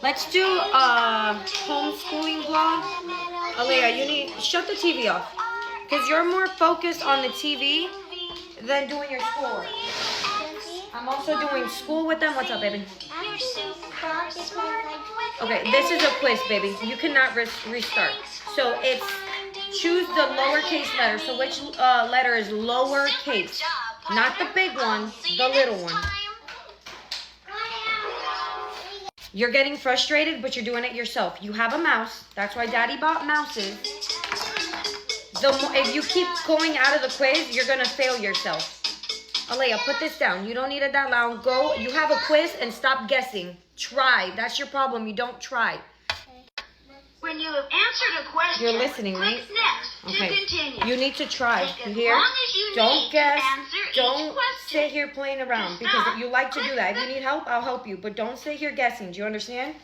Let's do a homeschooling vlog. Alea, you need shut the TV off because you're more focused on the TV than doing your schoolwork. I'm also doing school with them. What's up, baby? Okay, this is a quiz, baby. You cannot restart. So it's choose the lowercase letter. So which letter is lowercase? Not the big one, the little one. You're getting frustrated, but you're doing it yourself. You have a mouse. That's why Daddy bought mouses. If you keep going out of the quiz, you're gonna fail yourself. Alea, put this down. You don't need it that loud. Go. You have a quiz and stop guessing. Try. That's your problem. You don't try. When you have answered a question, you're listening, click right? Next to continue. You need to try. Take You as hear? long as you Don't need guess. to answer Don't each question. sit here playing around because you like to do that. If you need help, I'll help you. But don't sit here guessing. Do you understand?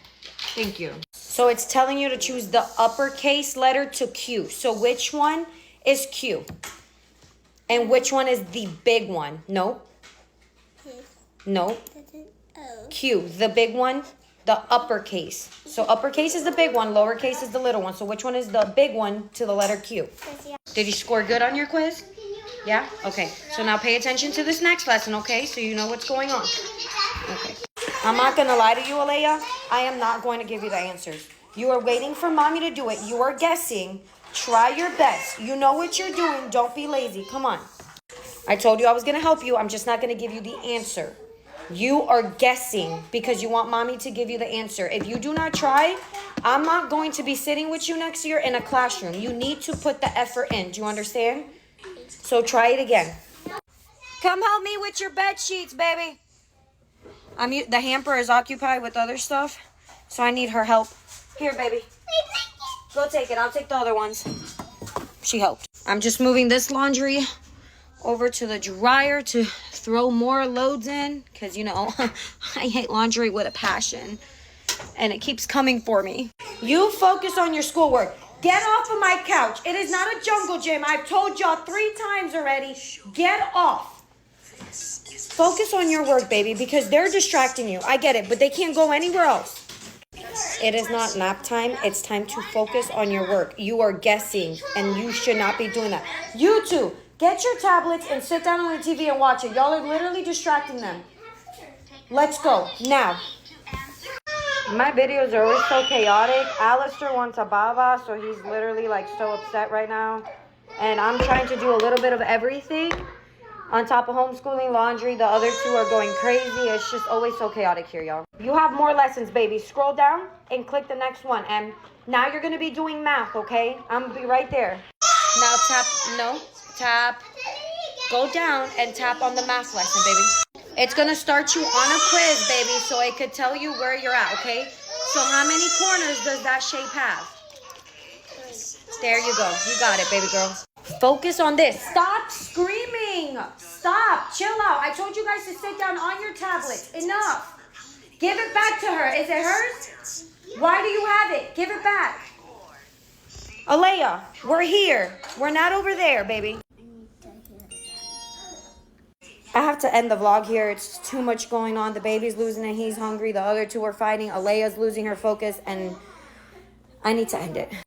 Thank you. So it's telling you to choose the uppercase letter to Q. So which one is Q? And which one is the big one? No. No. Q, the big one, the uppercase. So uppercase is the big one, lowercase is the little one. So which one is the big one to the letter Q? Did you score good on your quiz? Yeah? Okay. So now pay attention to this next lesson, okay? So you know what's going on. Okay. I'm not going to lie to you, Alea. I am not going to give you the answers. You are waiting for mommy to do it. You are guessing. Try your best. You know what you're doing. Don't be lazy. Come on. I told you I was going to help you. I'm just not going to give you the answer. You are guessing because you want mommy to give you the answer. If you do not try, I'm not going to be sitting with you next year in a classroom. You need to put the effort in. Do you understand? So try it again. Come help me with your bed sheets, baby. The hamper is occupied with other stuff, so I need her help. Here, baby. Go take it. I'll take the other ones. She helped. I'm just moving this laundry over to the dryer to throw more loads in because, you know, I hate laundry with a passion and it keeps coming for me. You focus on your schoolwork. Get off of my couch. It is not a jungle gym. I've told y'all 3 times already. Get off. Focus on your work, baby, because they're distracting you. I get it, but they can't go anywhere else. It is not nap time. It's time to focus on your work. You are guessing, and you should not be doing that. You two, get your tablets and sit down on the TV and watch it. Y'all are literally distracting them. Let's go. Now. My videos are always so chaotic. Alistair wants a baba, so he's literally like so upset right now. And I'm trying to do a little bit of everything. On top of homeschooling, laundry, the other 2 are going crazy. It's just always so chaotic here, y'all. You have more lessons, baby. Scroll down and click the next one. And now you're going to be doing math, okay? I'm going to be right there. Now tap. Go down and tap on the math lesson, baby. It's going to start you on a quiz, baby, so it could tell you where you're at, okay? So how many corners does that shape have? There you go. You got it, baby girl. Focus on this. Stop screaming. Stop. Chill out. I told you guys to sit down on your tablets. Enough. Give it back to her. Is it hers? Why do you have it? Give it back. Alea, we're here. We're not over there, baby. I have to end the vlog here. It's too much going on. The baby's losing it. He's hungry. The other 2 are fighting. Alea's losing her focus. And I need to end it.